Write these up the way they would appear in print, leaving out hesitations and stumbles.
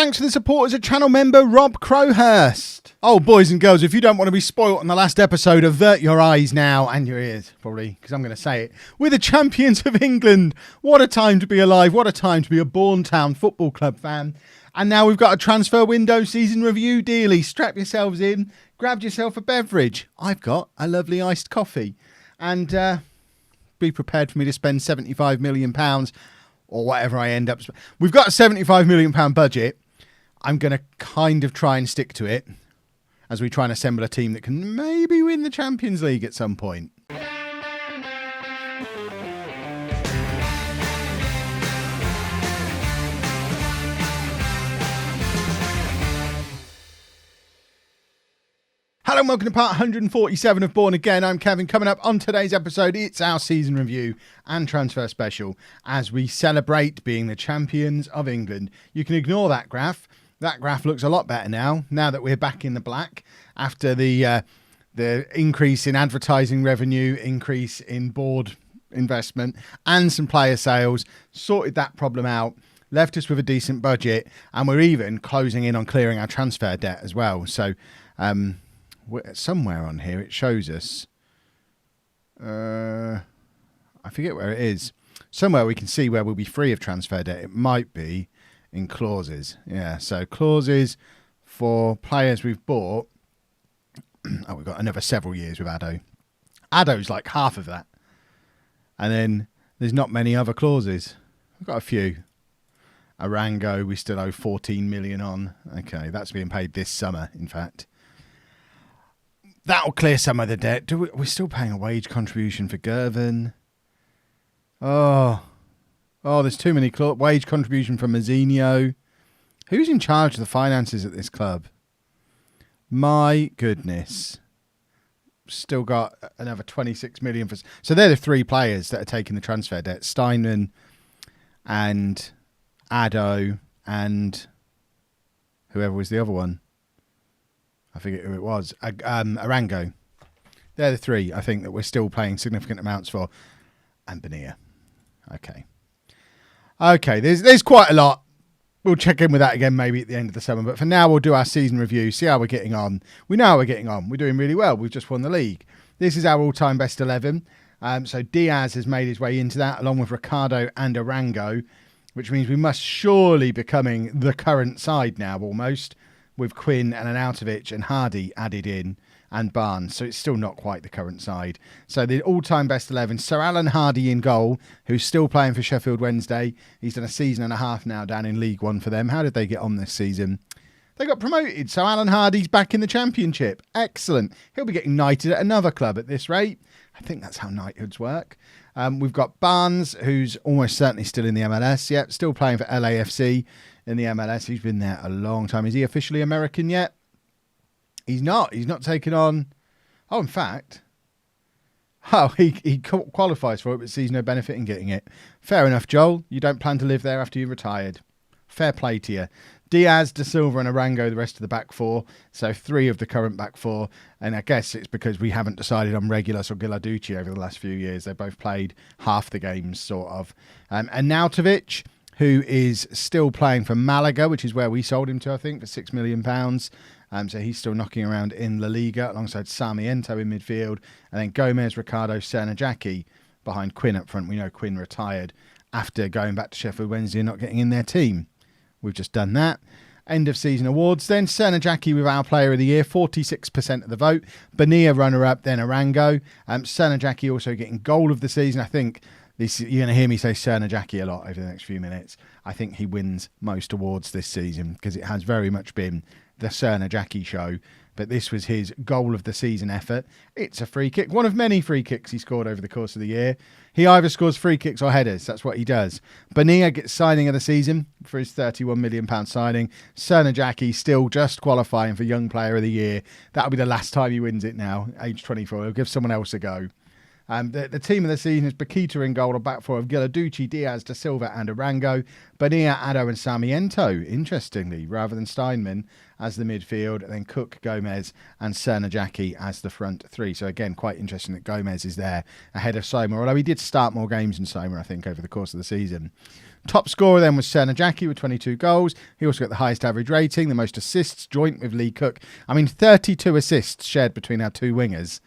Thanks for the support as a channel member, Rob Crowhurst. Oh, boys and girls, if you don't want to be spoilt on the last episode, avert your eyes now and your ears, probably, because I'm going to say it. We're the champions of England. What a time to be alive. What a time to be a Bourne Town Football Club fan. And now we've got a transfer window season review daily. Strap yourselves in, grab yourself a beverage. I've got a lovely iced coffee. And be prepared for me to spend £75 million or whatever I end up. We've got a £75 million budget. I'm going to kind of try and stick to it as we try and assemble a team that can maybe win the Champions League at some point. Hello and welcome to part 147 of Bourne Again. I'm Kevin. Coming up on today's episode, it's our season review and transfer special as we celebrate being the champions of England. You can ignore that graph. That graph looks a lot better now that we're back in the black after the increase in advertising revenue, increase in board investment and some player sales. Sorted that problem out, left us with a decent budget, and we're even closing in on clearing our transfer debt as well. So, somewhere on here it shows us, I forget where it is, somewhere we can see where we'll be free of transfer debt. It might be in clauses. Yeah, so clauses for players we've bought. Oh, we've got another several years with Addo. Addo's like half of that. And then there's not many other clauses. We've got a few. Arango, we still owe 14 million on. Okay, that's being paid this summer, in fact. That'll clear some of the debt. We're still paying a wage contribution for Gervin. Oh, there's too many wage contribution from Mazzinho. Who's in charge of the finances at this club? My goodness. Still got another 26 million for. So they're the three players that are taking the transfer debt: Steinman and Addo and whoever was the other one. I forget who it was. Arango. They're the three, I think, that we're still paying significant amounts for. And Bonilla. Okay, there's quite a lot. We'll check in with that again maybe at the end of the summer. But for now, we'll do our season review, see how we're getting on. We know how we're getting on. We're doing really well. We've just won the league. This is our all-time best 11. So Diaz has made his way into that, along with Ricardo and Arango, which means we must surely be becoming the current side now, almost, with Quinn and Arnautovic and Hardy added in and Barnes. So it's still not quite the current side. So the all-time best 11, Sir Alan Hardy in goal, who's still playing for Sheffield Wednesday. He's done a season and a half now down in League One for them. How did they get on this season? They got promoted. So Alan Hardy's back in the Championship. Excellent. He'll be getting knighted at another club at this rate. I think that's how knighthoods work. We've got Barnes, who's almost certainly still in the MLS. Yep, still playing for LAFC in the MLS. He's been there a long time. Is he officially American yet? He's not. He's not taken on. Oh, in fact. Oh, he qualifies for it, but sees no benefit in getting it. Fair enough, Joel. You don't plan to live there after you've retired. Fair play to you. Diaz, De Silva and Arango, the rest of the back four. So three of the current back four. And I guess it's because we haven't decided on Regulus or Gilarducci over the last few years. They both played half the games, sort of. And Arnautovic, who is still playing for Malaga, which is where we sold him to, I think, for £6 million. So he's still knocking around in La Liga alongside Sarmiento in midfield. And then Gomez, Ricardo, Cernajacki behind Quinn up front. We know Quinn retired after going back to Sheffield Wednesday and not getting in their team. We've just done that. End of season awards. Then Cernajacki with our player of the year, 46% of the vote. Bonilla runner-up, then Arango. Cernajacki also getting goal of the season. I think you're going to hear me say Cernajacki a lot over the next few minutes. I think he wins most awards this season because it has very much been the Cernajacki show. But this was his goal of the season effort. It's a free kick. One of many free kicks he scored over the course of the year. He either scores free kicks or headers. That's what he does. Bonilla gets signing of the season for his £31 million signing. Cernajacki still just qualifying for Young Player of the Year. That'll be the last time he wins it now, age 24. He'll give someone else a go. The team of the season is Paquita in goal, a back four of Gilarducci, Diaz, De Silva and Arango. Bonilla, Addo and Sarmiento, interestingly, rather than Steinman as the midfield. And then Cook, Gomez and Cernajacki as the front three. So again, quite interesting that Gomez is there ahead of Soma, although he did start more games than Soma, I think, over the course of the season. Top scorer then was Czernajacki with 22 goals. He also got the highest average rating, the most assists, joint with Lee Cook. I mean, 32 assists shared between our two wingers.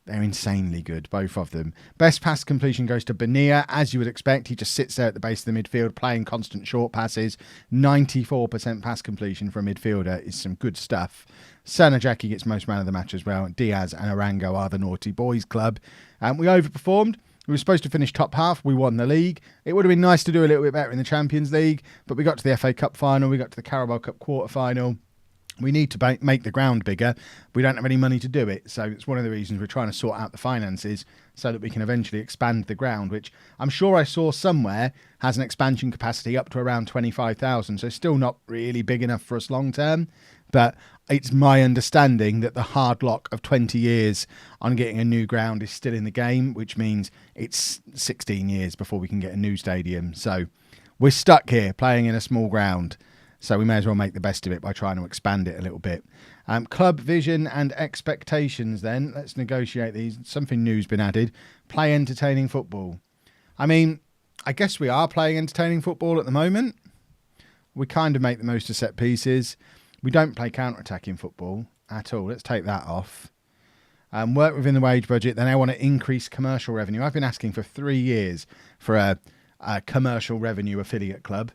They're insanely good, both of them. Best pass completion goes to Bonilla, as you would expect. He just sits there at the base of the midfield, playing constant short passes. 94% pass completion for a midfielder is some good stuff. Czernajacki gets most man of the match as well. Diaz and Arango are the naughty boys club. We overperformed. We were supposed to finish top half. We won the league. It would have been nice to do a little bit better in the Champions League, but we got to the FA Cup final. We got to the Carabao Cup quarter-final. We need to make the ground bigger. We don't have any money to do it. So it's one of the reasons we're trying to sort out the finances so that we can eventually expand the ground, which I'm sure I saw somewhere has an expansion capacity up to around 25,000. So still not really big enough for us long term. But it's my understanding that the hard lock of 20 years on getting a new ground is still in the game, which means it's 16 years before we can get a new stadium. So we're stuck here playing in a small ground. So we may as well make the best of it by trying to expand it a little bit. Club vision and expectations then. Let's negotiate these. Something new's been added. Play entertaining football. I mean, I guess we are playing entertaining football at the moment. We kind of make the most of set pieces. We don't play counter-attacking football at all. Let's take that off. Work within the wage budget. Then I want to increase commercial revenue. I've been asking for 3 years for a commercial revenue affiliate club.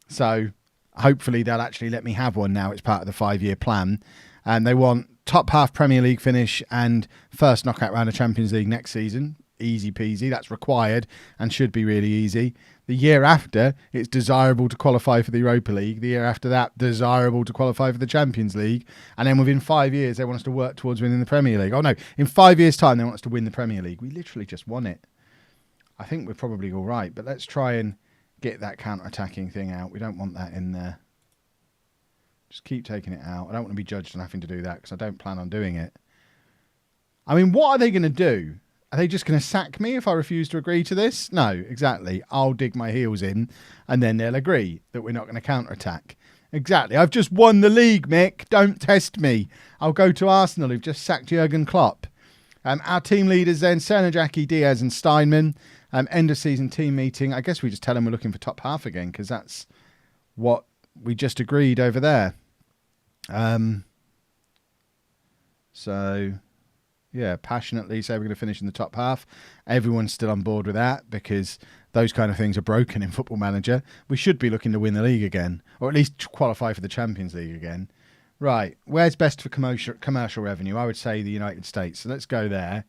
So hopefully they'll actually let me have one now. It's part of the 5-year plan. And they want top half Premier League finish and first knockout round of Champions League next season. Easy peasy. That's required and should be really easy. The year after, it's desirable to qualify for the Europa League. The year after that, desirable to qualify for the Champions League. And then within 5 years, they want us to work towards winning the Premier League. Oh no, in 5 years' time, they want us to win the Premier League. We literally just won it. I think we're probably all right, but let's try and get that counter-attacking thing out. We don't want that in there. Just keep taking it out. I don't want to be judged on having to do that because I don't plan on doing it. I mean, what are they going to do? Are they just going to sack me if I refuse to agree to this? No, exactly. I'll dig my heels in and then they'll agree that we're not going to counter-attack. Exactly. I've just won the league, Mick. Don't test me. I'll go to Arsenal, who've just sacked Jurgen Klopp. Our team leaders then, Czernajacki, Diaz and Steinman. End of season team meeting. I guess we just tell them we're looking for top half again because that's what we just agreed over there. So, yeah, passionately say we're going to finish in the top half. Everyone's still on board with that because those kind of things are broken in Football Manager. We should be looking to win the league again, or at least qualify for the Champions League again. Right, where's best for commercial revenue? I would say the United States. So let's go there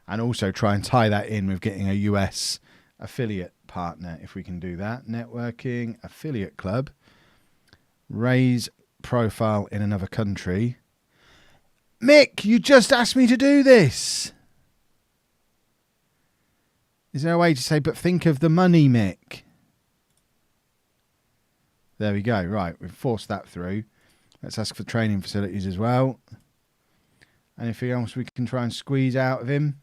and also try and tie that in with getting a US affiliate partner, if we can do that. Networking, affiliate club. Raise profile in another country. Mick, you just asked me to do this. Is there a way to say, but think of the money, Mick? There we go. Right, we've forced that through. Let's ask for training facilities as well. Anything else we can try and squeeze out of him?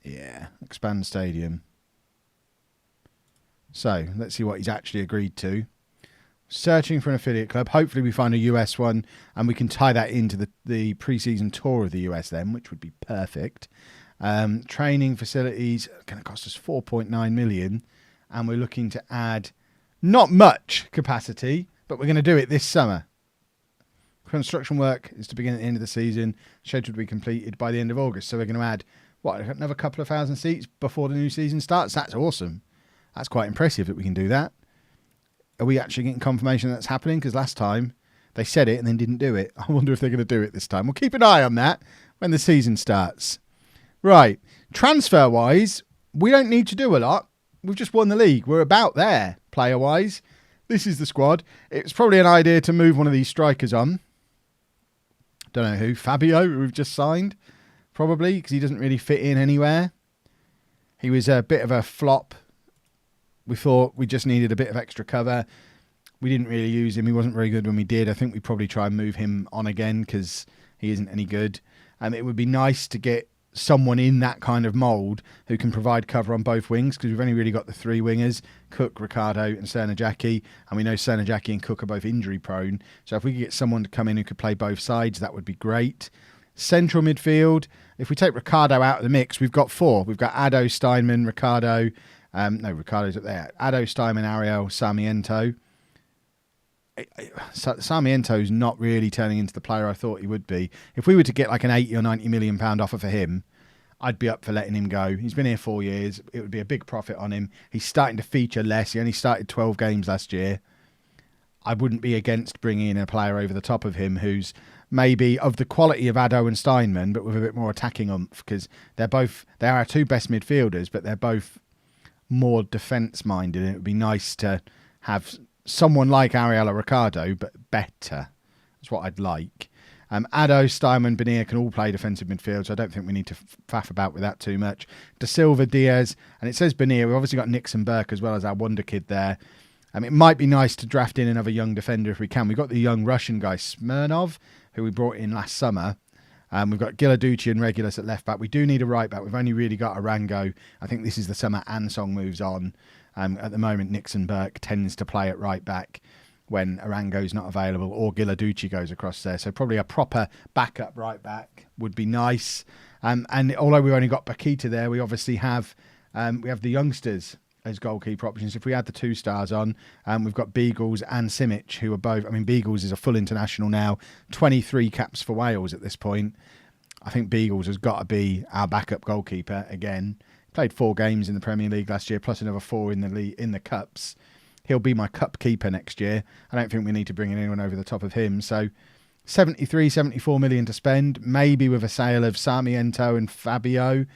Yeah, expand stadium. So, let's see what he's actually agreed to. Searching for an affiliate club. Hopefully we find a US one and we can tie that into the pre-season tour of the US then, which would be perfect. Training facilities going to cost us 4.9 million and we're looking to add not much capacity, but we're going to do it this summer. Construction work is to begin at the end of the season, scheduled to be completed by the end of August. So we're going to add, another couple of thousand seats before the new season starts? That's awesome. That's quite impressive that we can do that. Are we actually getting confirmation that's happening? Because last time they said it and then didn't do it. I wonder if they're going to do it this time. We'll keep an eye on that when the season starts. Right. Transfer-wise, we don't need to do a lot. We've just won the league. We're about there, player-wise. This is the squad. It's probably an idea to move one of these strikers on. Don't know who. Fabio, who we've just signed. Probably, because he doesn't really fit in anywhere. He was a bit of a flop. We thought we just needed a bit of extra cover. We didn't really use him. He wasn't very good when we did. I think we probably try and move him on again because he isn't any good. It would be nice to get someone in that kind of mould who can provide cover on both wings because we've only really got the three wingers, Cook, Ricardo and Czernajacki. And we know Czernajacki and Cook are both injury prone. So if we could get someone to come in who could play both sides, that would be great. Central midfield, if we take Ricardo out of the mix, we've got 4. We've got Ado, Steinman, Ricardo. Ricardo's up there. Ado, Steinman, Ariel, Sarmiento. Sarmiento's not really turning into the player I thought he would be. If we were to get like an 80 or 90 million pound offer for him, I'd be up for letting him go. He's been here 4 years. It would be a big profit on him. He's starting to feature less. He only started 12 games last year. I wouldn't be against bringing in a player over the top of him who's maybe of the quality of Ado and Steinman, but with a bit more attacking oomph, because they are our 2 best midfielders, but they're both more defence-minded. And it would be nice to have someone like Ariel or Ricardo, but better. That's what I'd like. Ado, Steinman, Bonilla can all play defensive midfield, so I don't think we need to faff about with that too much. De Silva, Diaz, and it says Bonilla. We've obviously got Nixon Burke as well as our wonder kid there. It might be nice to draft in another young defender if we can. We've got the young Russian guy, Smyrnov, who we brought in last summer. We've got Giladucci and Regulus at left back. We do need a right back. We've only really got Arango. I think this is the summer Ansong moves on. At the moment, Nixon Burke tends to play at right back when Arango's not available, or Giladucci goes across there. So probably a proper backup right back would be nice. And although we've only got Paquita there, we obviously have the youngsters as goalkeeper options. If we add the 2 stars on, we've got Beagles and Simic, who are both... Beagles is a full international now, 23 caps for Wales at this point. I think Beagles has got to be our backup goalkeeper again. Played 4 games in the Premier League last year, plus another 4 in the Cups. He'll be my cup keeper next year. I don't think we need to bring anyone over the top of him. So 73, 74 million to spend, maybe with a sale of Sarmiento and Fabio,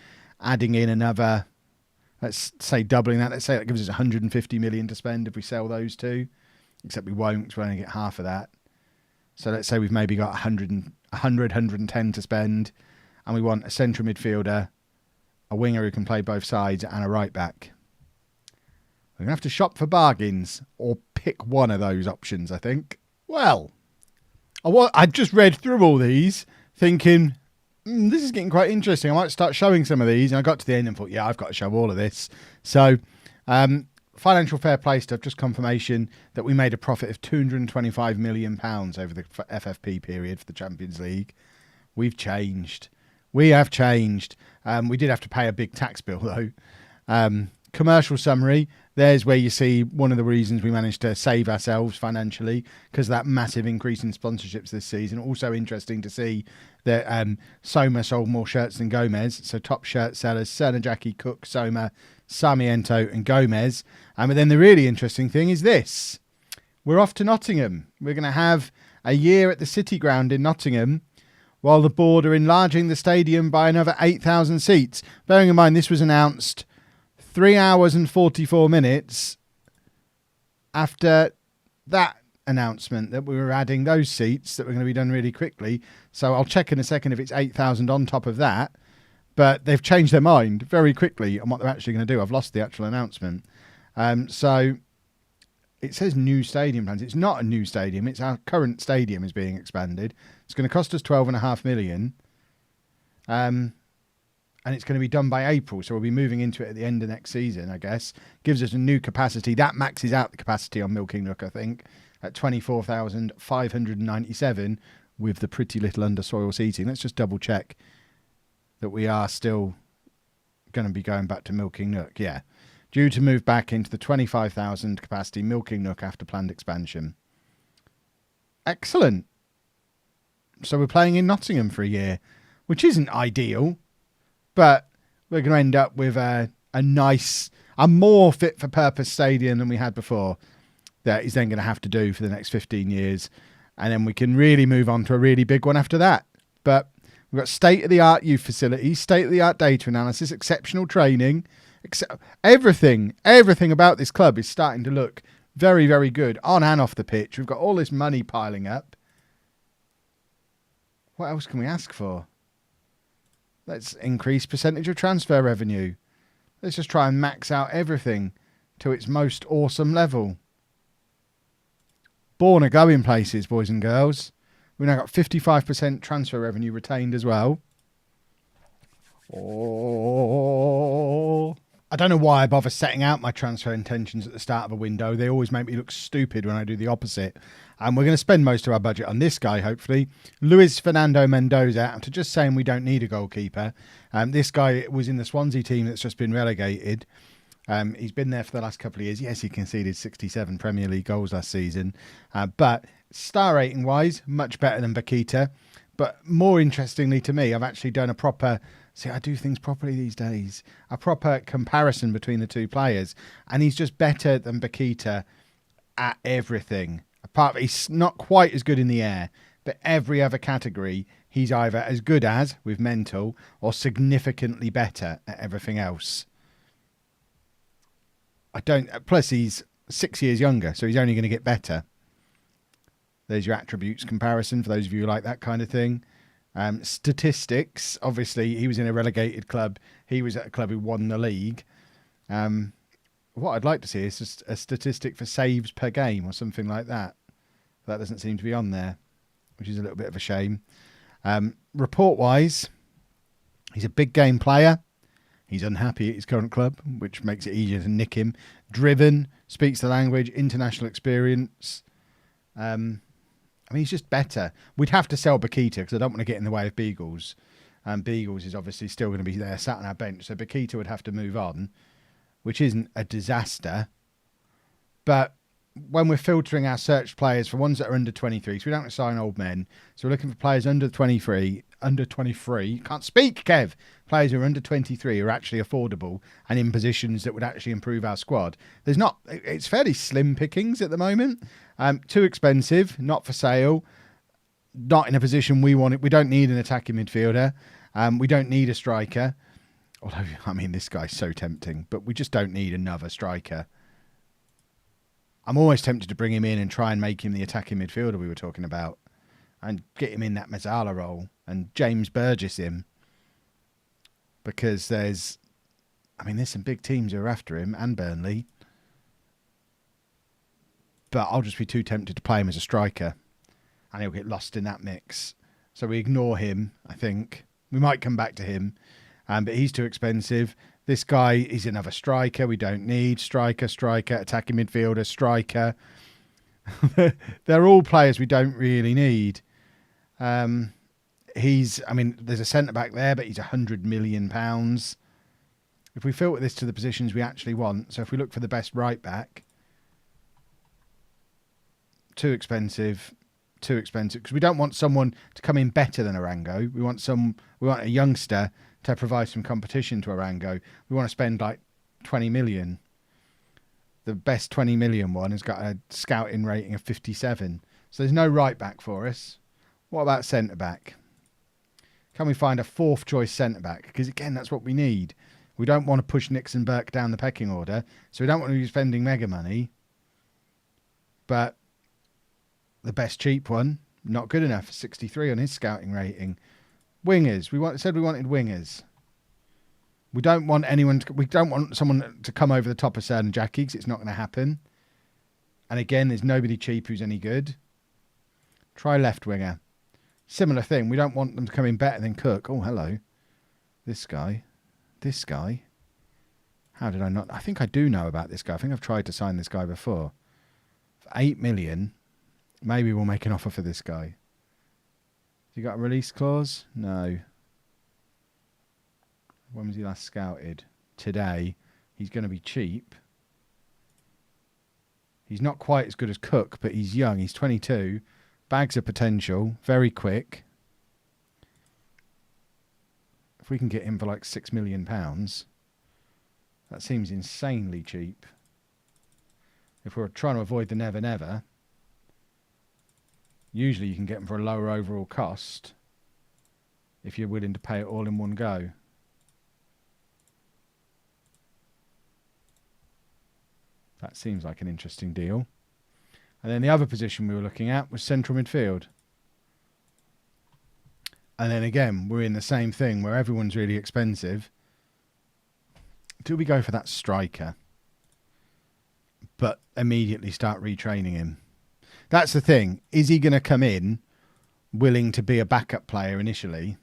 adding in another... Let's say doubling that. Let's say that gives us 150 million to spend if we sell those 2. Except we won't, because we only get half of that. So let's say we've maybe got 110 to spend. And we want a central midfielder, a winger who can play both sides, and a right back. We're going to have to shop for bargains, or pick one of those options, I think. Well, I just read through all these, thinking... this is getting quite interesting. I might start showing some of these. And I got to the end and thought, yeah, I've got to show all of this. So, financial fair play stuff, just confirmation that we made a profit of £225 million over the FFP period for the Champions League. We've changed. We have changed. We did have to pay a big tax bill, though. Commercial summary. There's where you see one of the reasons we managed to save ourselves financially, because of that massive increase in sponsorships this season. Also interesting to see that Soma sold more shirts than Gomez. So top shirt sellers, Cernajaki, Cook, Soma, Sarmiento and Gomez. But then the really interesting thing is this. We're off to Nottingham. We're going to have a year at the City Ground in Nottingham, while the board are enlarging the stadium by another 8,000 seats. Bearing in mind, this was announced 3 hours and 44 minutes after that announcement that we were adding those seats that were going to be done really quickly. So I'll check in a second if it's 8,000 on top of that. But they've changed their mind very quickly on what they're actually going to do. I've lost the actual announcement. So it says new stadium plans. It's not a new stadium. It's our current stadium is being expanded. It's going to cost us 12.5 million. And it's going to be done by April, so we'll be moving into it at the end of next season, I guess. Gives us a new capacity. That maxes out the capacity on Milking Nook, I think, at 24,597 with the pretty little under-soil seating. Let's just double-check that we are still going to be going back to Milking Nook. Yeah. Due to move back into the 25,000 capacity Milking Nook after planned expansion. Excellent. So we're playing in Nottingham for a year, which isn't ideal. But we're going to end up with a more fit-for-purpose stadium than we had before. That is then going to have to do for the next 15 years. And then we can really move on to a really big one after that. But we've got state-of-the-art youth facilities, state-of-the-art data analysis, exceptional training. Everything about this club is starting to look very, very good on and off the pitch. We've got all this money piling up. What else can we ask for? Let's increase percentage of transfer revenue. Let's just try and max out everything to its most awesome level. Bourne are going places, boys and girls. We've now got 55% transfer revenue retained as well. Oh, I don't know why I bother setting out my transfer intentions at the start of a window. They always make me look stupid when I do the opposite. And we're going to spend most of our budget on this guy, hopefully. Luis Fernando Mendoza. After just saying we don't need a goalkeeper. This guy was in the Swansea team that's just been relegated. He's been there for the last couple of years. Yes, he conceded 67 Premier League goals last season. But star rating wise, much better than Bakita. But more interestingly to me, I've actually done a proper... See, I do things properly these days. A proper comparison between the two players. And he's just better than Bakita at everything. Apart from, he's not quite as good in the air. But every other category, he's either as good as, with mental, or significantly better at everything else. Plus, he's 6 years younger, so he's only going to get better. There's your attributes comparison for those of you who like that kind of thing. Statistics, obviously, he was in a relegated club. He was at a club who won the league. What I'd like to see is just a statistic for saves per game or something like that. That doesn't seem to be on there, which is a little bit of a shame. Report-wise, he's a big game player. He's unhappy at his current club, which makes it easier to nick him. Driven, speaks the language, international experience. I mean, he's just better. We'd have to sell Bakita because I don't want to get in the way of Beagles. Beagles is obviously still going to be there, sat on our bench. So Bakita would have to move on, which isn't a disaster. But when we're filtering our search players for ones that are under 23, so we don't want to sign old men. So we're looking for players under 23. Can't speak, Kev. Players who are under 23 are actually affordable and in positions that would actually improve our squad. It's fairly slim pickings at the moment. Too expensive, not for sale, not in a position we want it. We don't need an attacking midfielder. We don't need a striker. Although, I mean, this guy's so tempting, but we just don't need another striker. I'm always tempted to bring him in and try and make him the attacking midfielder we were talking about and get him in that Mazzala role and James Burgess him. Because there's some big teams who are after him and Burnley. But I'll just be too tempted to play him as a striker and he'll get lost in that mix. So we ignore him, I think. We might come back to him, but he's too expensive. This guy is another striker we don't need. Striker, attacking midfielder, striker. They're all players we don't really need. There's a centre-back there, but he's £100 million. If we filter this to the positions we actually want, so if we look for the best right-back, too expensive, because we don't want someone to come in better than Arango. We want a youngster to provide some competition to Arango. We want to spend like 20 million. The best 20 million one has got a scouting rating of 57. So there's no right back for us. What about centre back? Can we find a fourth choice centre back? Because again, that's what we need. We don't want to push Nixon Burke down the pecking order. So we don't want to be spending mega money. But the best cheap one, not good enough. 63 on his scouting rating. Wingers. We wanted wingers. We don't want someone to come over the top of Serdan Jackie because it's not going to happen. And again, there's nobody cheap who's any good. Try left winger. Similar thing. We don't want them to come in better than Cook. Oh, hello. This guy. How did I not? I think I do know about this guy. I think I've tried to sign this guy before. For 8 million, maybe we'll make an offer for this guy. Has he got a release clause? No. When was he last scouted? Today. He's going to be cheap. He's not quite as good as Cook, but he's young. He's 22. Bags of potential. Very quick. If we can get him for like £6 million, that seems insanely cheap. If we're trying to avoid the never never, usually you can get them for a lower overall cost if you're willing to pay it all in one go. That seems like an interesting deal. And then the other position we were looking at was central midfield. And then again, we're in the same thing where everyone's really expensive. Do we go for that striker, but immediately start retraining him? That's the thing. Is he going to come in willing to be a backup player initially?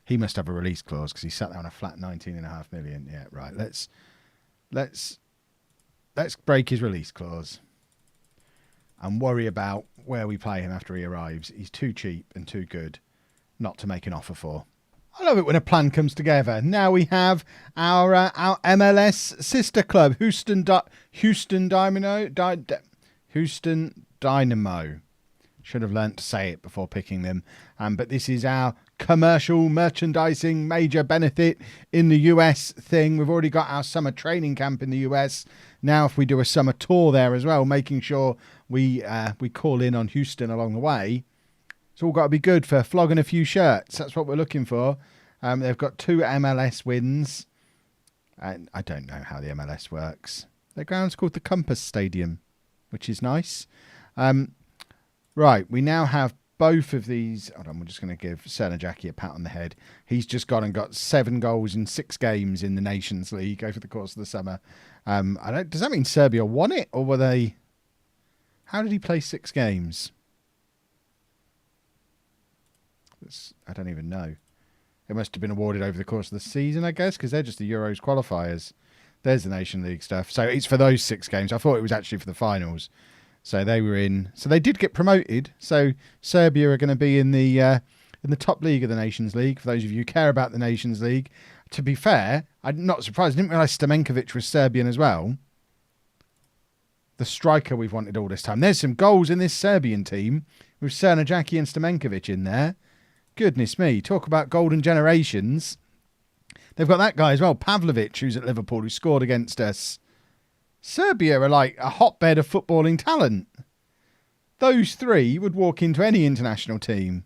He must have a release clause because he sat there on a flat 19.5 million. Yeah, right. Let's break his release clause and worry about where we play him after he arrives. He's too cheap and too good not to make an offer for. I love it when a plan comes together. Now we have our MLS sister club, Houston Dynamo. Should have learnt to say it before picking them. But this is our commercial merchandising major benefit in the US thing. We've already got our summer training camp in the US. Now if we do a summer tour there as well, making sure we call in on Houston along the way, it's all got to be good for flogging a few shirts. That's what we're looking for. They've got 2 MLS wins. And I don't know how the MLS works. Their ground's called the Compass Stadium, which is nice. Right, we now have both of these. Hold on, we're just going to give Cernajacki a pat on the head. He's just gone and got 7 goals in 6 games in the Nations League over the course of the summer. Does that mean Serbia won it, or were they? How did he play 6 games? I don't even know. It must have been awarded over the course of the season, I guess, because they're just the Euros qualifiers. There's the Nation League stuff. So it's for those 6 games. I thought it was actually for the finals. So they were in. So they did get promoted. So Serbia are going to be in the top league of the Nations League. For those of you who care about the Nations League, to be fair, I'm not surprised. I didn't realise Stamenkovic was Serbian as well. The striker we've wanted all this time. There's some goals in this Serbian team with Cernajacki and Stamenkovic in there. Goodness me! Talk about golden generations. They've got that guy as well, Pavlovic, who's at Liverpool, who scored against us. Serbia are like a hotbed of footballing talent. Those 3 would walk into any international team.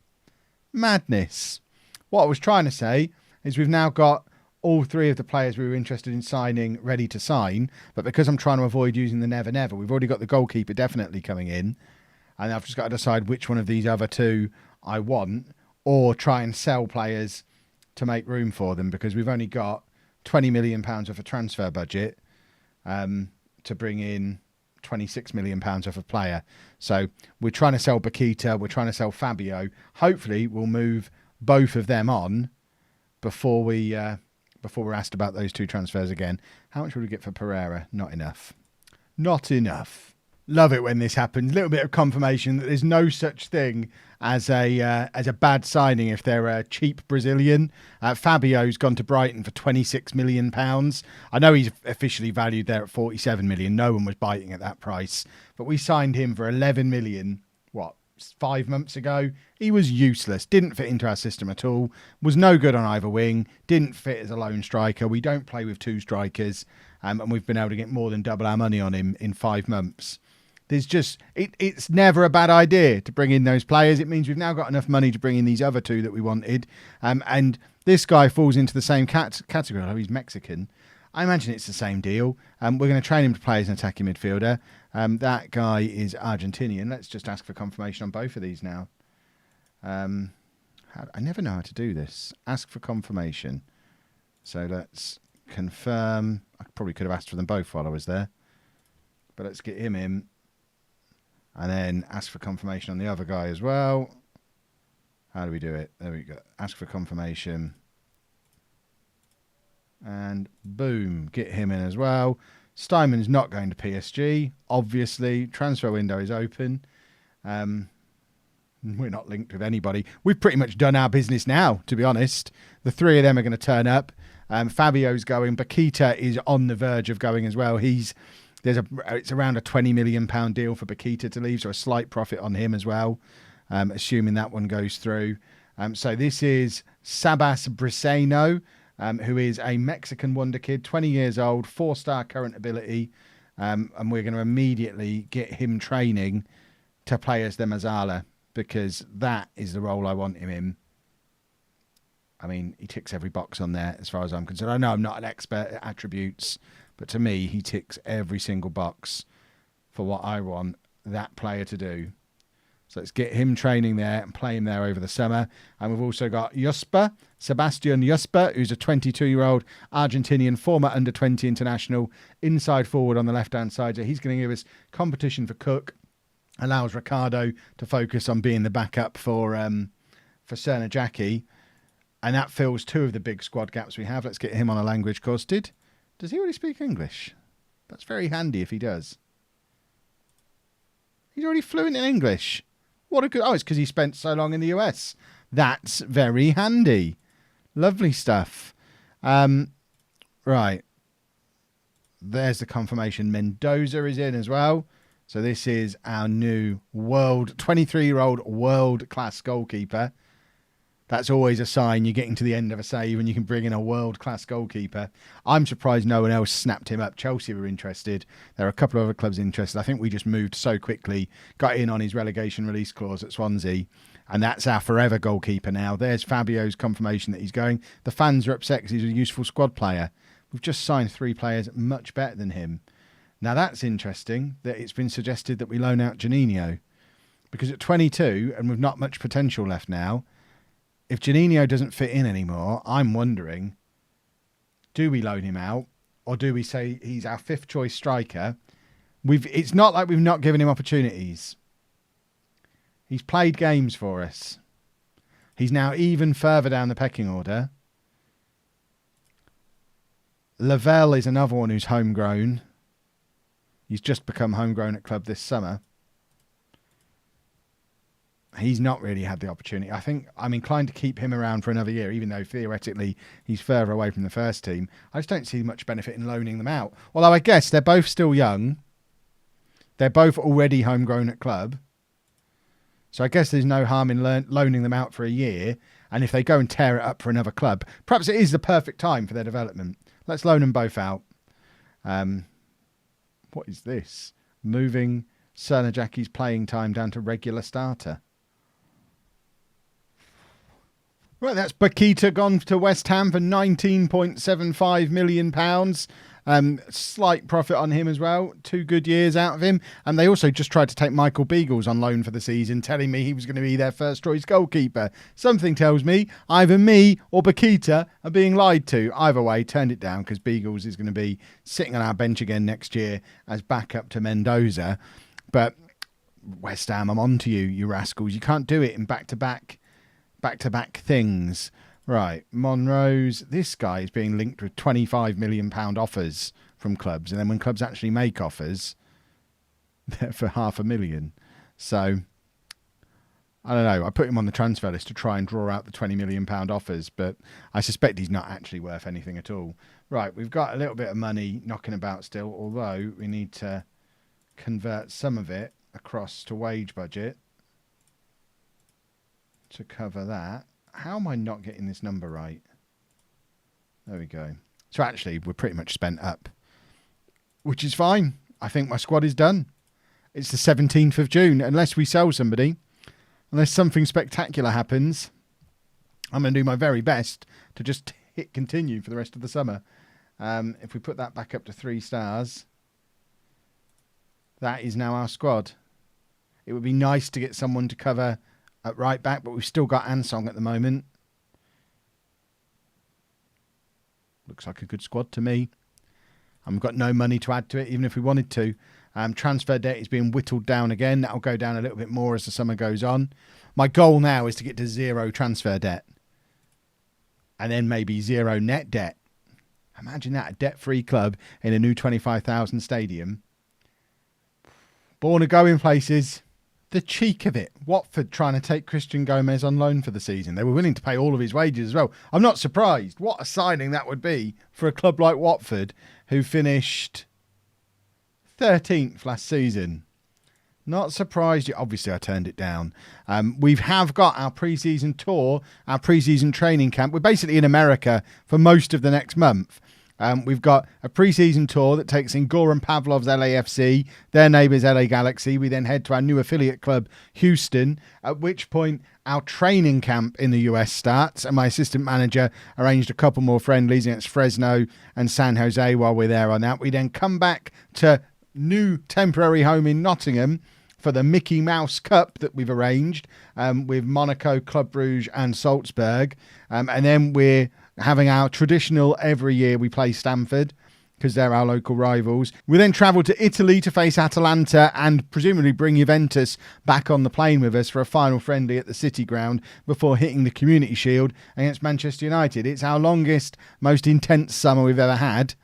Madness. What I was trying to say is we've now got all 3 of the players we were interested in signing ready to sign, but because I'm trying to avoid using the never never, we've already got the goalkeeper definitely coming in, and I've just got to decide which one of these other 2 I want, or try and sell players to make room for them, because we've only got £20 million worth of transfer budget to bring in £26 million worth of player. So we're trying to sell Bakita, we're trying to sell Fabio. Hopefully we'll move both of them on before we're asked about those 2 transfers again. How much would we get for Pereira? Not enough. Not enough. Love it when this happens. A little bit of confirmation that there's no such thing as a bad signing if they're a cheap Brazilian. Fabio's gone to Brighton for £26 million. I know he's officially valued there at £47 million. No one was biting at that price. But we signed him for £11 million, 5 months ago. He was useless. Didn't fit into our system at all. Was no good on either wing. Didn't fit as a lone striker. We don't play with 2 strikers. And we've been able to get more than double our money on him in 5 months. There's just, it's never a bad idea to bring in those players. It means we've now got enough money to bring in these other 2 that we wanted. And this guy falls into the same category. Oh, he's Mexican. I imagine it's the same deal. We're going to train him to play as an attacking midfielder. That guy is Argentinian. Let's just ask for confirmation on both of these now. I never know how to do this. Ask for confirmation. So let's confirm. I probably could have asked for them both while I was there. But let's get him in. And then ask for confirmation on the other guy as well. How do we do it? There we go. Ask for confirmation. And boom, get him in as well. Steinman's not going to PSG, obviously. Transfer window is open. We're not linked with anybody. We've pretty much done our business now, to be honest. The 3 of them are going to turn up. Fabio's going. Bakita is on the verge of going as well. It's around a £20 million deal for Bakita to leave, so a slight profit on him as well, assuming that one goes through. So this is Sabas Briseno, who is a Mexican wonder kid, 20 years old, 4-star current ability, and we're going to immediately get him training to play as the Mazzala, because that is the role I want him in. I mean, he ticks every box on there as far as I'm concerned. I know I'm not an expert at attributes, but to me, he ticks every single box for what I want that player to do. So let's get him training there and play him there over the summer. And we've also got Sebastian Jusper, who's a 22-year-old Argentinian former under-20 international, inside forward on the left-hand side. So he's going to give us competition for Cook, allows Ricardo to focus on being the backup for Cernajacki. And that fills two of the big squad gaps we have. Let's get him on a language course. Does he already speak English? That's very handy if he does. He's already fluent in English. What a good... Oh, it's because he spent so long in the US. That's very handy. Lovely stuff. Right. There's the confirmation. Mendoza is in as well. So this is our new 23-year-old world-class goalkeeper. That's always a sign you're getting to the end of a save and you can bring in a world-class goalkeeper. I'm surprised no one else snapped him up. Chelsea were interested. There are a couple of other clubs interested. I think we just moved so quickly, got in on his relegation release clause at Swansea, and that's our forever goalkeeper now. There's Fabio's confirmation that he's going. The fans are upset because he's a useful squad player. We've just signed 3 players much better than him. Now that's interesting that it's been suggested that we loan out Juninho, because at 22 and with not much potential left now, if Juninho doesn't fit in anymore, I'm wondering, do we loan him out or do we say he's our 5th choice striker? It's not like we've not given him opportunities. He's played games for us. He's now even further down the pecking order. Lavalle is another one who's homegrown. He's just become homegrown at club this summer. He's not really had the opportunity. I think I'm inclined to keep him around for another year, even though theoretically he's further away from the first team. I just don't see much benefit in loaning them out. Although I guess they're both still young. They're both already homegrown at club. So I guess there's no harm in loaning them out for a year. And if they go and tear it up for another club, perhaps it is the perfect time for their development. Let's loan them both out. What is this? Moving Cernajaki's playing time down to regular starter. Right, that's Bakita gone to West Ham for £19.75 million. Slight profit on him as well. 2 good years out of him. And they also just tried to take Michael Beagles on loan for the season, telling me he was going to be their first choice goalkeeper. Something tells me either me or Bakita are being lied to. Either way, turned it down because Beagles is going to be sitting on our bench again next year as backup to Mendoza. But West Ham, I'm on to you, you rascals. You can't do it in back-to-back things. Right, Monroe's, this guy is being linked with £25 million offers from clubs, and then when clubs actually make offers, they're for £500,000. So, I don't know, I put him on the transfer list to try and draw out the £20 million offers, but I suspect he's not actually worth anything at all. Right, we've got a little bit of money knocking about still, although we need to convert some of it across to wage budget to cover that. How am I not getting this number right? There we go. So actually, we're pretty much spent up, which is fine. I think my squad is done. It's the 17th of June. Unless we sell somebody, unless something spectacular happens, I'm going to do my very best to just hit continue for the rest of the summer. If we put that back up to 3 stars, that is now our squad. It would be nice to get someone to cover at right back, but we've still got Ansong at the moment. Looks like a good squad to me. I've got no money to add to it, even if we wanted to. Transfer debt is being whittled down again. That'll go down a little bit more as the summer goes on. My goal now is to get to 0 transfer debt. And then maybe 0 net debt. Imagine that, a debt-free club in a new 25,000 stadium. Bourne are going places. The cheek of it. Watford trying to take Christian Gomez on loan for the season. They were willing to pay all of his wages as well. I'm not surprised. What a signing that would be for a club like Watford, who finished 13th last season. Not surprised. Obviously, I turned it down. We have got our pre-season tour, our pre-season training camp. We're basically in America for most of the next month. We've got a pre-season tour that takes in Goran Pavlov's LAFC, their neighbours LA Galaxy. We then head to our new affiliate club, Houston, at which point our training camp in the US starts, and my assistant manager arranged a couple more friendlies against Fresno and San Jose while we're there on that. We then come back to new temporary home in Nottingham for the Mickey Mouse Cup that we've arranged with Monaco, Club Brugge and Salzburg. And then we're having our traditional every year we play Stamford, because they're our local rivals. We then travel to Italy to face Atalanta and presumably bring Juventus back on the plane with us for a final friendly at the City Ground before hitting the Community Shield against Manchester United. It's our longest, most intense summer we've ever had.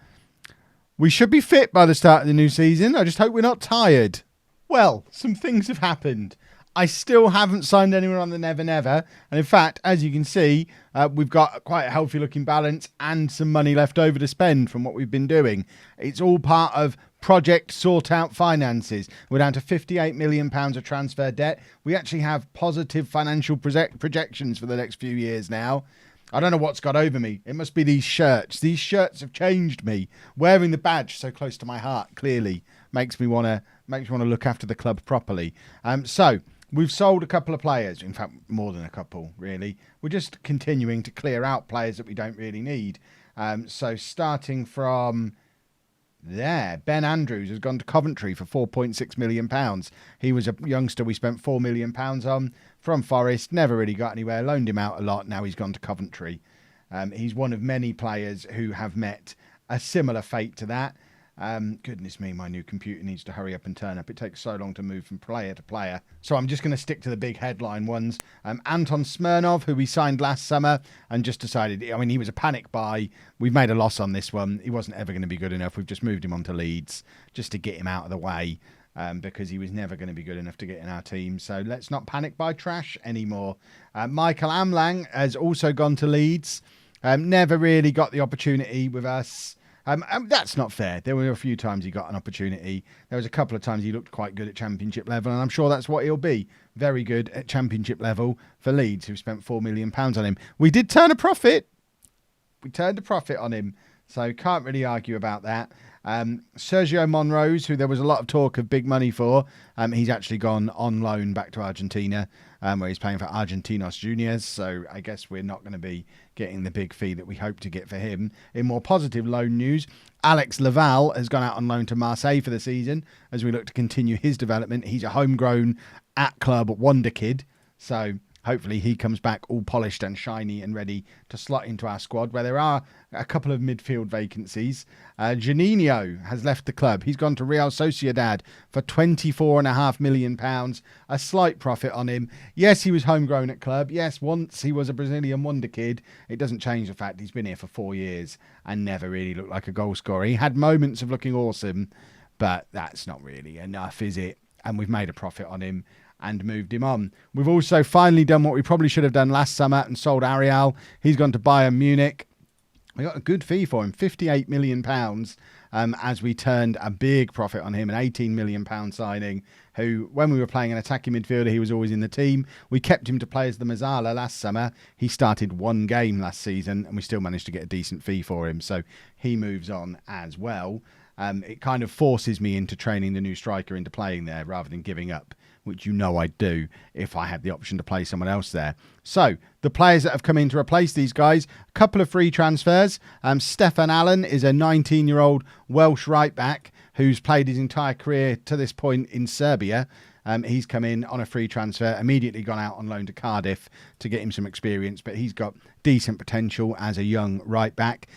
We should be fit by the start of the new season. I just hope we're not tired. Well, some things have happened. I still haven't signed anyone on the Never Never. And in fact, as you can see, we've got quite a healthy looking balance and some money left over to spend from what we've been doing. It's all part of Project Sort Out Finances. We're down to £58 million of transfer debt. We actually have positive financial projections for the next few years now. I don't know what's got over me. It must be these shirts. These shirts have changed me. Wearing the badge so close to my heart clearly makes me want to look after the club properly. So we've sold a couple of players. In fact, more than a couple, really. We're just continuing to clear out players that we don't really need. So starting from there, Ben Andrews has gone to Coventry for £4.6 million. He was a youngster we spent £4 million on from Forest. Never really got anywhere. Loaned him out a lot. Now he's gone to Coventry. He's one of many players who have met a similar fate to that. Goodness me, my new computer needs to hurry up and turn up. It takes so long to move from player to player. So I'm just going to stick to the big headline ones. Anton Smyrnov, who we signed last summer and just decided, he was a panic buy. We've made a loss on this one. He wasn't ever going to be good enough. We've just moved him on to Leeds just to get him out of the way because he was never going to be good enough to get in our team. So let's not panic buy trash anymore. Michael Amlang has also gone to Leeds. Never really got the opportunity with us. That's not fair. There were a few times he got an opportunity. There was a couple of times he looked quite good at championship level, and I'm sure that's what he'll be. Very good at championship level for Leeds, who spent £4 million on him. We did turn a profit. We turned a profit on him, so can't really argue about that. Sergio Monrose, who there was a lot of talk of big money for, he's actually gone on loan back to Argentina, where he's playing for Argentinos Juniors, so I guess we're not going to be getting the big fee that we hope to get for him. In more positive loan news, Alex Lavalle has gone out on loan to Marseille for the season as we look to continue his development. He's a homegrown at-club wonder kid, so hopefully he comes back all polished and shiny and ready to slot into our squad, where there are a couple of midfield vacancies. Juninho has left the club. He's gone to Real Sociedad for £24.5 million. A slight profit on him. Yes, he was homegrown at club. Yes, once he was a Brazilian wonder kid. It doesn't change the fact he's been here for 4 years and never really looked like a goal scorer. He had moments of looking awesome, but that's not really enough, is it? And we've made a profit on him and moved him on. We've also finally done what we probably should have done last summer and sold Ariel. He's gone to Bayern Munich. We got a good fee for him, £58 million, as we turned a big profit on him, an £18 million signing, who, when we were playing an attacking midfielder, he was always in the team. We kept him to play as the Mazzala last summer. He started one game last season, and we still managed to get a decent fee for him, so he moves on as well. It kind of forces me into training the new striker into playing there rather than giving up, which I'd do if I had the option to play someone else there. So the players that have come in to replace these guys, a couple of free transfers. Stefan Allen is a 19-year-old Welsh right back who's played his entire career to this point in Serbia. He's come in on a free transfer, immediately gone out on loan to Cardiff to get him some experience, but he's got decent potential as a young right back.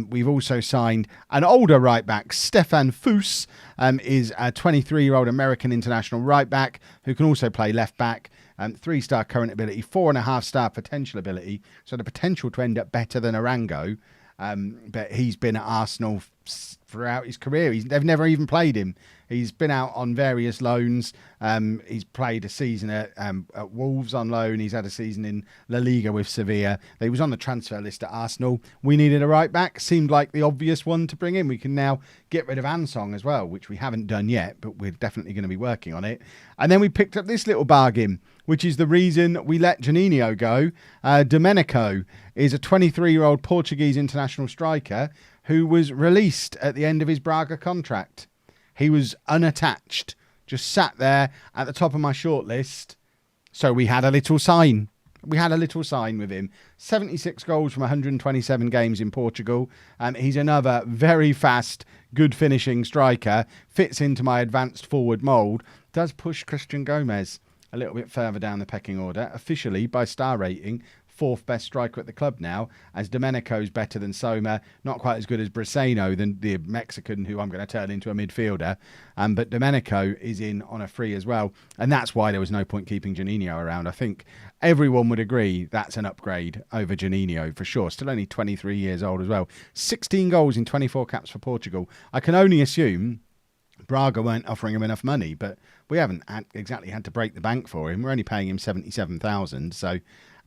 We've also signed an older right back. Stefan Fuss is a 23-year-old American international right back who can also play left back. 3-star current ability, 4.5-star potential ability, so the potential to end up better than Arango. But he's been at Arsenal throughout his career. They've never even played him. He's been out on various loans. He's played a season at Wolves on loan. He's had a season in La Liga with Sevilla. He was on the transfer list at Arsenal. We needed a right back. Seemed like the obvious one to bring in. We can now get rid of Ansong as well, which we haven't done yet, but we're definitely going to be working on it. And then we picked up this little bargain, which is the reason we let Juninho go. Domenico is a 23-year-old Portuguese international striker who was released at the end of his Braga contract. He was unattached, just sat there at the top of my shortlist. So we had a little sign. We had a little sign with him. 76 goals from 127 games in Portugal. He's another very fast, good finishing striker. Fits into my advanced forward mould. Does push Christian Gomez a little bit further down the pecking order. Officially, by star rating, fourth best striker at the club now, as Domenico's better than Soma, not quite as good as Briseno, the Mexican who I'm going to turn into a midfielder, but Domenico is in on a free as well, and that's why there was no point keeping Juninho around. I think everyone would agree that's an upgrade over Juninho for sure. Still only 23 years old as well. 16 goals in 24 caps for Portugal. I can only assume Braga weren't offering him enough money, but we haven't exactly had to break the bank for him. We're only paying him 77,000, so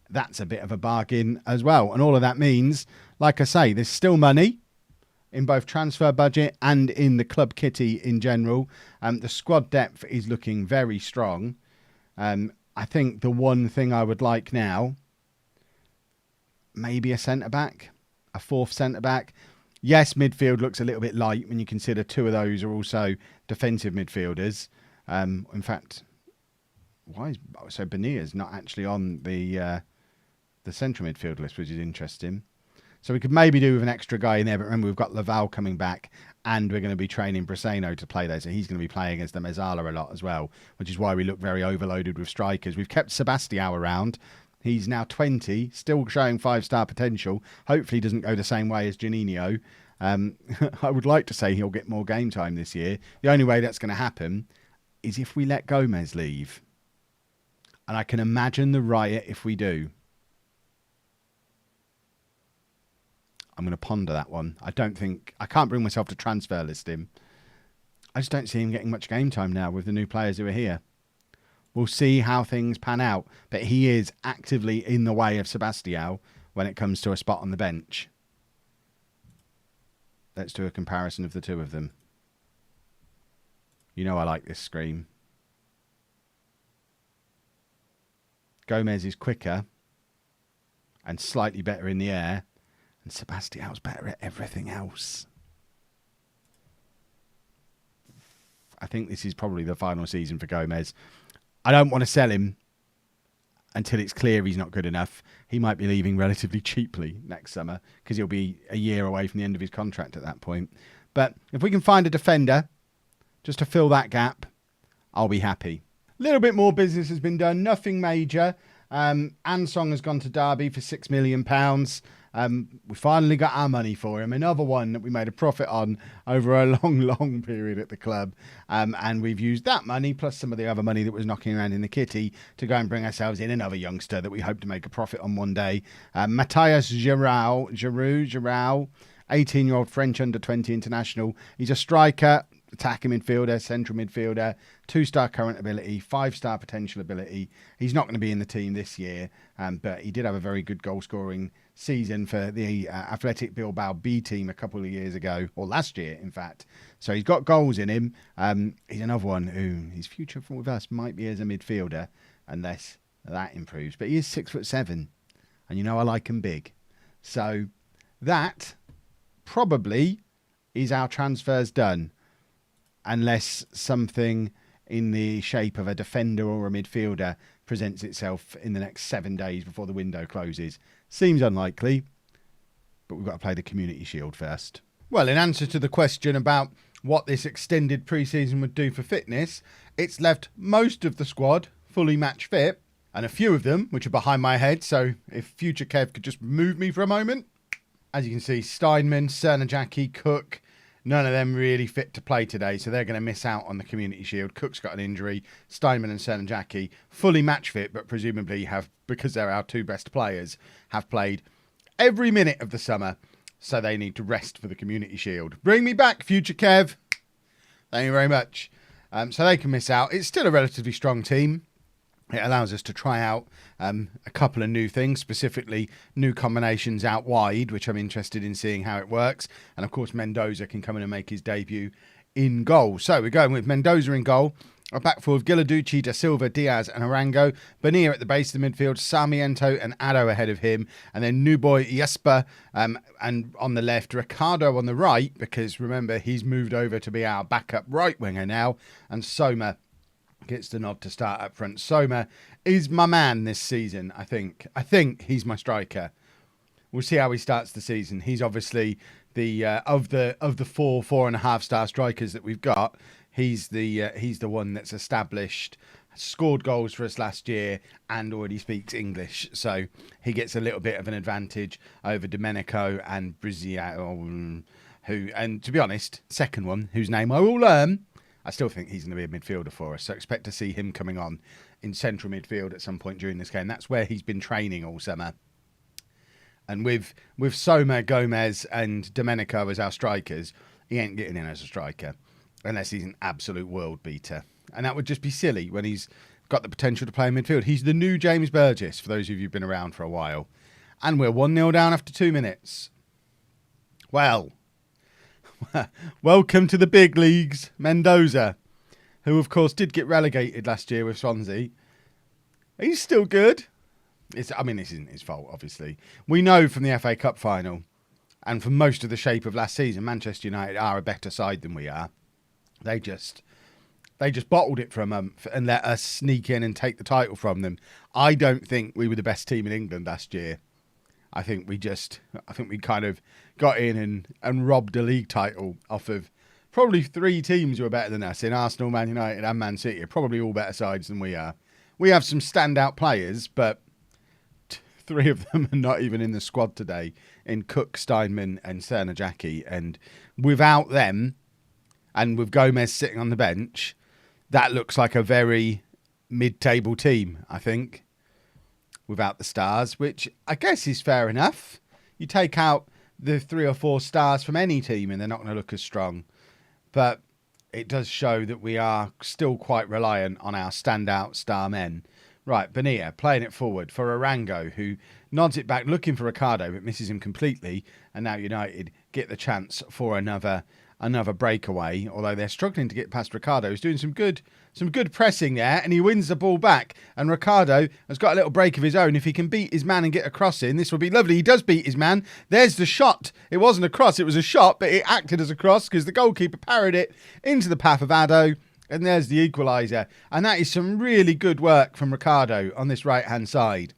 that's a bit of a bargain as well. And all of that means, like I say, there's still money in both transfer budget and in the club kitty in general. The squad depth is looking very strong. I think the one thing I would like now, maybe a centre-back, a fourth centre-back. Yes, midfield looks a little bit light when you consider two of those are also defensive midfielders. In fact, why is Benia's not actually on the central midfield list, which is interesting. So we could maybe do with an extra guy in there, but remember we've got Lavalle coming back and we're going to be training Briseno to play there, so he's going to be playing against the Mezzala a lot as well, which is why we look very overloaded with strikers. We've kept Sebastião around. He's now 20, still showing 5-star potential. Hopefully he doesn't go the same way as Juninho. I would like to say he'll get more game time this year. The only way that's going to happen is if we let Gomez leave. And I can imagine the riot if we do. I'm going to ponder that one. I can't bring myself to transfer list him. I just don't see him getting much game time now with the new players who are here. We'll see how things pan out. But he is actively in the way of Sebastião when it comes to a spot on the bench. Let's do a comparison of the two of them. You know I like this screen. Gomez is quicker and slightly better in the air. And Sebastião's better at everything else. I think this is probably the final season for Gomez. I don't want to sell him until it's clear he's not good enough. He might be leaving relatively cheaply next summer because he'll be a year away from the end of his contract at that point. But if we can find a defender just to fill that gap, I'll be happy. A little bit more business has been done. Nothing major. Ansong has gone to Derby for £6 million. We finally got our money for him. Another one that we made a profit on over a long period at the club. And we've used that money, plus some of the other money that was knocking around in the kitty, to go and bring ourselves in another youngster that we hope to make a profit on one day. Matthias Giroud, 18-year-old French under-20 international. He's a striker, attacking midfielder, central midfielder, 2-star current ability, 5-star potential ability. He's not going to be in the team this year, but he did have a very good goal-scoring season for the Athletic Bilbao B team a couple of years ago, or last year, in fact. So he's got goals in him. He's another one who his future with us might be as a midfielder, unless that improves. But he is 6'7", and you know I like him big. So that probably is our transfers done, unless something in the shape of a defender or a midfielder presents itself in the next 7 days before the window closes. Seems unlikely, but we've got to play the Community Shield first. Well, in answer to the question about what this extended pre-season would do for fitness, it's left most of the squad fully match fit, and a few of them, which are behind my head, so if future Kev could just move me for a moment. As you can see, Steinman, Cernajacki, Cook, none of them really fit to play today, so they're going to miss out on the Community Shield. Cook's got an injury. Steinman and Cernajacki fully match fit, but presumably have, because they're our two best players, have played every minute of the summer, so they need to rest for the Community Shield. Bring me back, future Kev. Thank you very much. So they can miss out. It's still a relatively strong team. It allows us to try out a couple of new things, specifically new combinations out wide, which I'm interested in seeing how it works. And of course, Mendoza can come in and make his debut in goal. So we're going with Mendoza in goal. A back four of Giladucci, Da Silva, Diaz and Arango. Bonilla at the base of the midfield, Sarmiento and Addo ahead of him. And then new boy Jesper and on the left, Ricardo on the right, because remember, he's moved over to be our backup right winger now. And Soma gets the nod to start up front. Soma is my man this season, I think. I think he's my striker. We'll see how he starts the season. He's obviously the of the 4.5 star strikers that we've got. He's the one that's established scored goals for us last year and already speaks English. So he gets a little bit of an advantage over Domenico and Brizio, who, and to be honest, second one, whose name I will learn, I still think he's going to be a midfielder for us. So expect to see him coming on in central midfield at some point during this game. That's where he's been training all summer. And with Soma, Gomez and Domenico as our strikers, he ain't getting in as a striker unless he's an absolute world beater. And that would just be silly when he's got the potential to play in midfield. He's the new James Burgess, for those of you who've been around for a while. And we're 1-0 down after 2 minutes. Well, welcome to the big leagues, Mendoza, who of course did get relegated last year with Swansea. He's still good. This isn't his fault, obviously. We know from the FA Cup final and from most of the shape of last season, Manchester United are a better side than we are. They just bottled it for a month and let us sneak in and take the title from them. I don't think we were the best team in England last year. I think we kind of got in and robbed a league title off of probably 3 teams who are better than us in Arsenal, Man United and Man City. Probably all better sides than we are. We have some standout players, but 3 of them are not even in the squad today, in Cook, Steinman and Cernajacki. And without them, and with Gomez sitting on the bench, that looks like a very mid-table team, I think, without the stars, which I guess is fair enough. You take out the 3 or 4 stars from any team and they're not going to look as strong. But it does show that we are still quite reliant on our standout star men. Right, Bonilla playing it forward for Arango, who nods it back, looking for Ricardo, but misses him completely. And now United get the chance for another breakaway, although they're struggling to get past Ricardo. He's doing some good pressing there, and he wins the ball back. And Ricardo has got a little break of his own. If he can beat his man and get a cross in, this will be lovely. He does beat his man. There's the shot. It wasn't a cross, it was a shot, but it acted as a cross because the goalkeeper parried it into the path of Addo. And there's the equaliser. And that is some really good work from Ricardo on this right-hand side.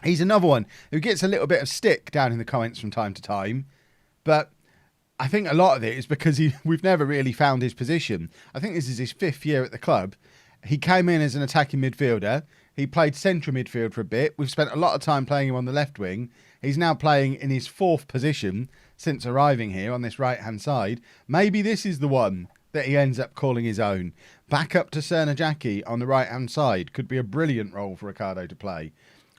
He's another one who gets a little bit of stick down in the comments from time to time. But I think a lot of it is because we've never really found his position. I think this is his 5th year at the club. He came in as an attacking midfielder. He played central midfield for a bit. We've spent a lot of time playing him on the left wing. He's now playing in his 4th position since arriving here on this right-hand side. Maybe this is the one that he ends up calling his own. Back up to Cernajacki on the right-hand side. Could be a brilliant role for Ricardo to play.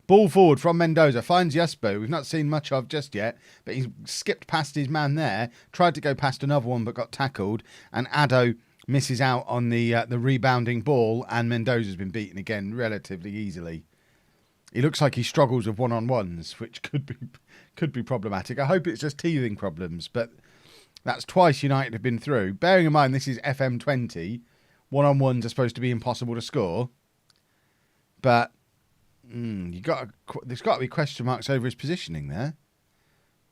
Ball forward from Mendoza. Finds Jesper. We've not seen much of just yet, but he's skipped past his man there. Tried to go past another one, but got tackled. And Addo misses out on the rebounding ball, and Mendoza's been beaten again relatively easily. He looks like he struggles with one-on-ones, which could be problematic. I hope it's just teething problems, but that's twice United have been through. Bearing in mind this is FM20, one-on-ones are supposed to be impossible to score. But there's got to be question marks over his positioning there.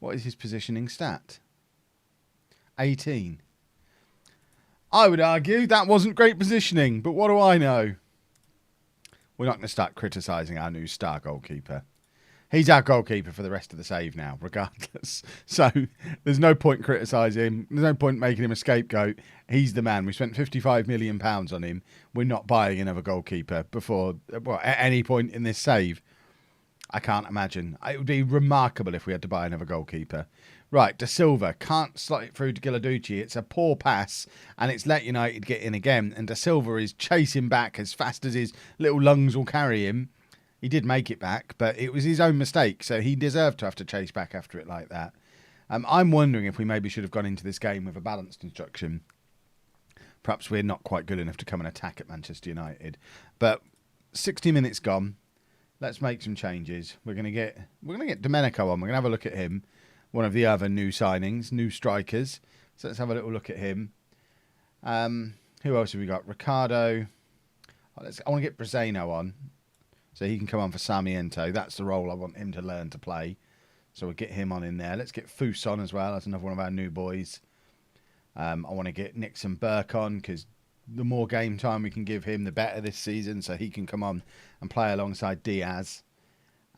What is his positioning stat? 18. I would argue that wasn't great positioning, but what do I know? We're not going to start criticising our new star goalkeeper. He's our goalkeeper for the rest of the save now, regardless. So there's no point criticising him. There's no point making him a scapegoat. He's the man. We spent £55 million on him. We're not buying another goalkeeper at any point in this save. I can't imagine. It would be remarkable if we had to buy another goalkeeper. Right, De Silva can't slot it through to Gilarducci. It's a poor pass, and it's let United get in again. And De Silva is chasing back as fast as his little lungs will carry him. He did make it back, but it was his own mistake, so he deserved to have to chase back after it like that. I'm wondering if we maybe should have gone into this game with a balanced instruction. Perhaps we're not quite good enough to come and attack at Manchester United. But 60 minutes gone. Let's make some changes. We're going to get Domenico on. We're going to have a look at him. One of the other new signings, new strikers. So let's have a little look at him. Who else have we got? Ricardo. I want to get Brazeno on, so he can come on for Sarmiento. That's the role I want him to learn to play. So we'll get him on in there. Let's get Fuss on as well. That's another one of our new boys. I want to get Nixon Burke on, because the more game time we can give him, the better this season. So he can come on and play alongside Diaz.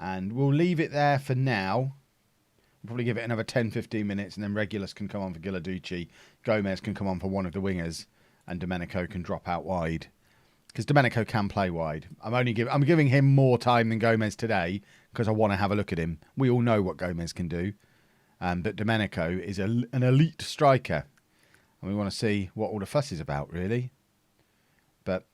And we'll leave it there for now. We'll probably give it another 10-15 minutes, and then Regulus can come on for Gilarducci. Gomez can come on for one of the wingers, and Domenico can drop out wide. because Domenico can play wide. I'm giving him more time than Gomez today because I want to have a look at him. We all know what Gomez can do, but Domenico is an elite striker, and we want to see what all the fuss is about, really. But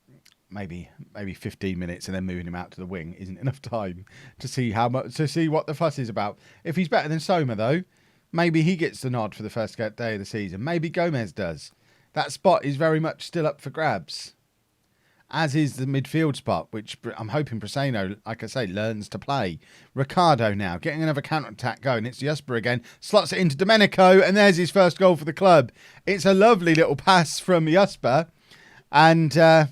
maybe 15 minutes and then moving him out to the wing isn't enough time to see what the fuss is about. If he's better than Soma, though, maybe he gets the nod for the first day of the season. Maybe Gomez does. That spot is very much still up for grabs, as is the midfield spot, which I'm hoping Preseno, like I say, learns to play. Ricardo now, getting another counter-attack going. It's Jasper again, slots it into Domenico, and there's his first goal for the club. It's a lovely little pass from Jasper, and a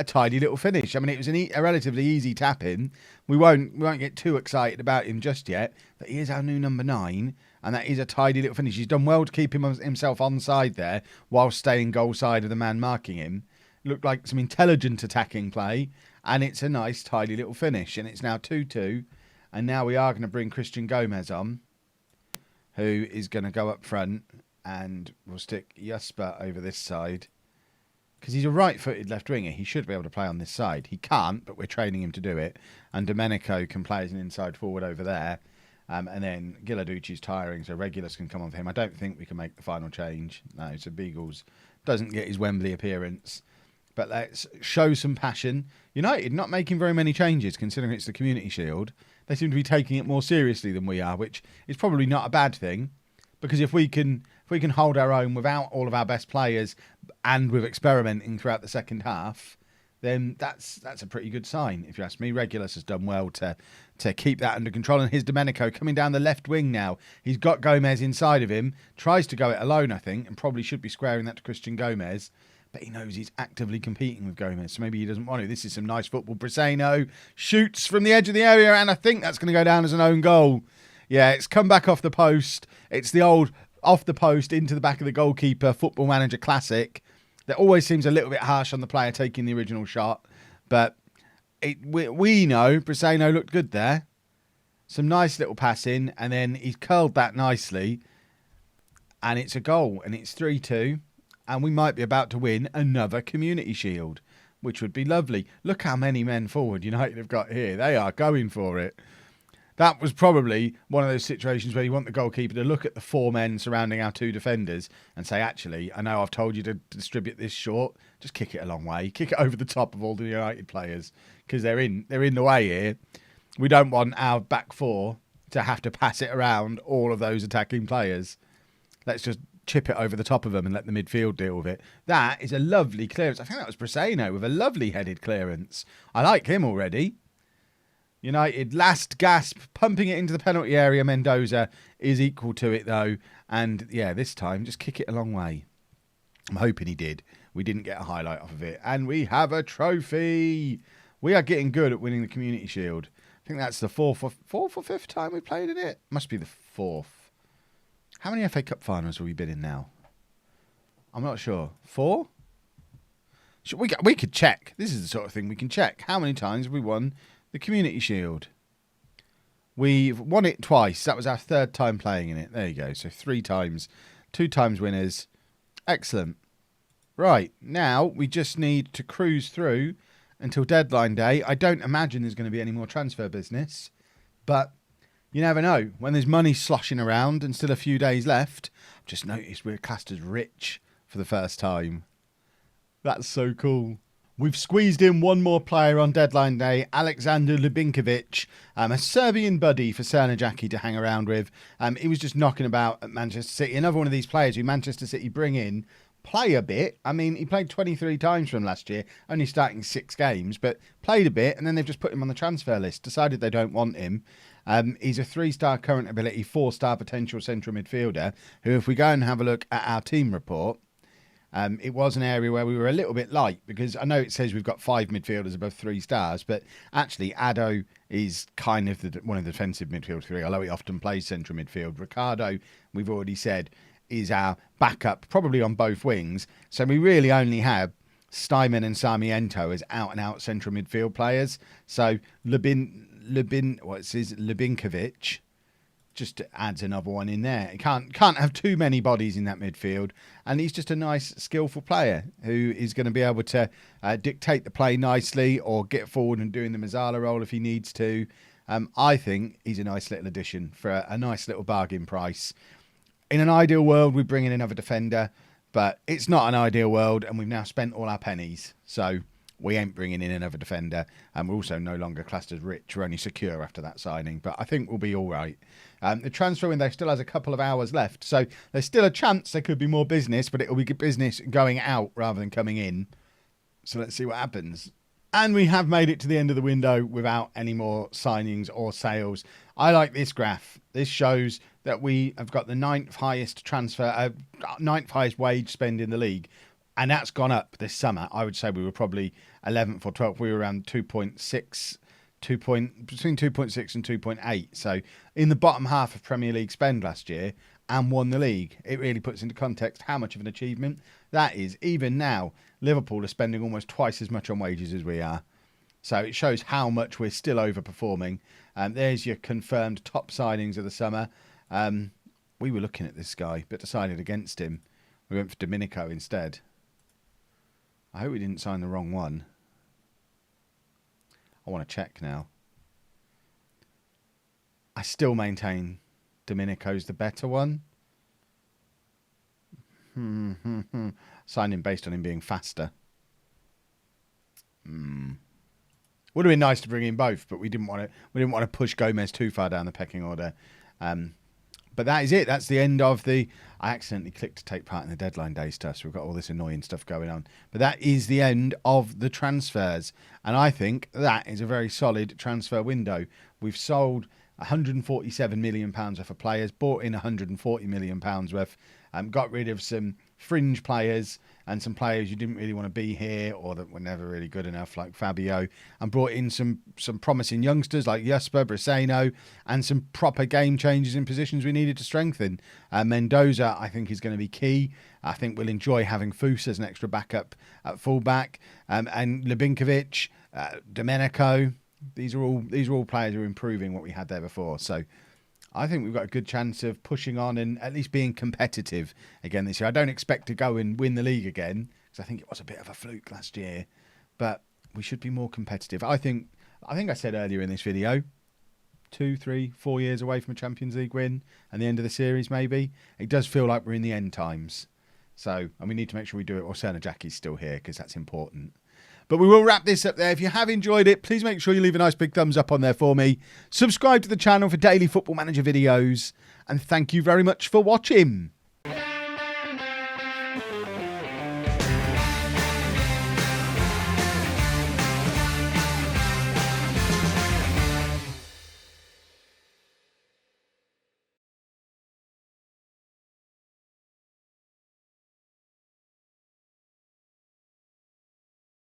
tidy little finish. I mean, it was a relatively easy tap-in. We won't get too excited about him just yet, but he is our new number 9, and that is a tidy little finish. He's done well to keep himself onside there, while staying goal side of the man marking him. Looked like some intelligent attacking play, and it's a nice tidy little finish, and it's now 2-2, and now we are going to bring Christian Gomez on, who is going to go up front, and we'll stick Jasper over this side, because he's a right-footed left winger. He should be able to play on this side. He can't, but we're training him to do it, and Domenico can play as an inside forward over there, and then Giladucci's tiring, so Regulus can come on for him. I don't think we can make the final change. No, so Beagles doesn't get his Wembley appearance. But let's show some passion. United not making very many changes, considering it's the Community Shield. They seem to be taking it more seriously than we are, which is probably not a bad thing. Because if we can hold our own without all of our best players and with experimenting throughout the second half, then that's a pretty good sign, if you ask me. Regulus has done well to keep that under control. And here's Domenico coming down the left wing now. He's got Gomez inside of him. Tries to go it alone, I think, and probably should be squaring that to Christian Gomez. But he knows he's actively competing with Gomez, so maybe he doesn't want to. This is some nice football. Preseno shoots from the edge of the area, and I think that's going to go down as an own goal. Yeah, it's come back off the post. It's the old off the post into the back of the goalkeeper Football Manager classic. That always seems a little bit harsh on the player taking the original shot. But we know Preseno looked good there. Some nice little passing, and then he's curled that nicely. And it's a goal, and it's 3-2. And we might be about to win another Community Shield, which would be lovely. Look how many men forward United have got here. They are going for it. That was probably one of those situations where you want the goalkeeper to look at the 4 men surrounding our 2 defenders and say, actually, I know I've told you to distribute this short. Just kick it a long way. Kick it over the top of all the United players, because they're in the way here. We don't want our back 4 to have to pass it around all of those attacking players. Let's just chip it over the top of them and let the midfield deal with it. That is a lovely clearance. I think that was Preseno with a lovely headed clearance. I like him already. United, last gasp, pumping it into the penalty area. Mendoza is equal to it, though. And, yeah, this time, just kick it a long way. I'm hoping he did. We didn't get a highlight off of it. And we have a trophy. We are getting good at winning the Community Shield. I think that's the fourth or 5th time we played in it. Must be the 4th. How many FA Cup finals have we been in now? I'm not sure. 4? We could check. This is the sort of thing we can check. How many times have we won the Community Shield? We've won it twice. That was our 3rd time playing in it. There you go. So 3 times. 2 times winners. Excellent. Right. Now we just need to cruise through until deadline day. I don't imagine there's going to be any more transfer business. But you never know. When there's money sloshing around and still a few days left, I've just noticed we're classed as rich for the first time. That's so cool. We've squeezed in one more player on deadline day, Alexander Lubinkovic, a Serbian buddy for Srnjaki to hang around with. He was just knocking about at Manchester City. Another one of these players who Manchester City bring in, play a bit. I mean, he played 23 times from last year, only starting 6 games, but played a bit, and then they've just put him on the transfer list, decided they don't want him. He's a 3-star current ability, 4-star potential central midfielder, who, if we go and have a look at our team report, it was an area where we were a little bit light, because I know it says we've got 5 midfielders above 3 stars, but actually Addo is kind of one of the defensive midfield 3, although he often plays central midfield. Ricardo, we've already said, is our backup, probably on both wings. So we really only have Steinman and Sarmiento as out-and-out central midfield players. So Lubinkovic just adds another one in there. You can't have too many bodies in that midfield, and he's just a nice, skillful player who is going to be able to dictate the play nicely or get forward and doing the Mazzala role if he needs to. I think he's a nice little addition for a nice little bargain price. In an ideal world, we bring in another defender, but it's not an ideal world, and we've now spent all our pennies, so we ain't bringing in another defender, and we're also no longer classed as rich. We're only secure after that signing, but I think we'll be all right. The transfer window still has a couple of hours left, so there's still a chance there could be more business, but it'll be business going out rather than coming in. So let's see what happens. And we have made it to the end of the window without any more signings or sales. I like this graph. This shows that we have got the ninth highest wage spend in the league. And that's gone up this summer. I would say we were probably 11th or 12th. We were around between 2.6 and 2.8. So in the bottom half of Premier League spend last year and won the league. It really puts into context how much of an achievement that is. Even now, Liverpool are spending almost twice as much on wages as we are. So it shows how much we're still overperforming. There's your confirmed top signings of the summer. We were looking at this guy, but decided against him. We went for Domenico instead. I hope we didn't sign the wrong one. I want to check now. I still maintain Domenico's the better one. Signed him based on him being faster. Would have been nice to bring in both, but we didn't want to push Gomez too far down the pecking order. But that is it. That's the end of the... I accidentally clicked to take part in the deadline day stuff, so we've got all this annoying stuff going on. But that is the end of the transfers. And I think that is a very solid transfer window. We've sold £147 million worth of players, bought in £140 million worth, got rid of some fringe players and some players you didn't really want to be here or that were never really good enough, like Fabio, and brought in some promising youngsters like Jasper, Briseno, and some proper game changes in positions we needed to strengthen. Mendoza, I think, is going to be key. I think we'll enjoy having Fuss as an extra backup at fullback, and Lubinkovic, Domenico. These are all players who are improving what we had there before. So I think we've got a good chance of pushing on and at least being competitive again this year. I don't expect to go and win the league again because I think it was a bit of a fluke last year, but we should be more competitive. I think I said earlier in this video, 2, 3, 4 years away from a Champions League win and the end of the series maybe. It does feel like we're in the end times. So, and we need to make sure we do it while Serna Jackie's still here because that's important. But we will wrap this up there. If you have enjoyed it, please make sure you leave a nice big thumbs up on there for me. Subscribe to the channel for daily Football Manager videos. And thank you very much for watching.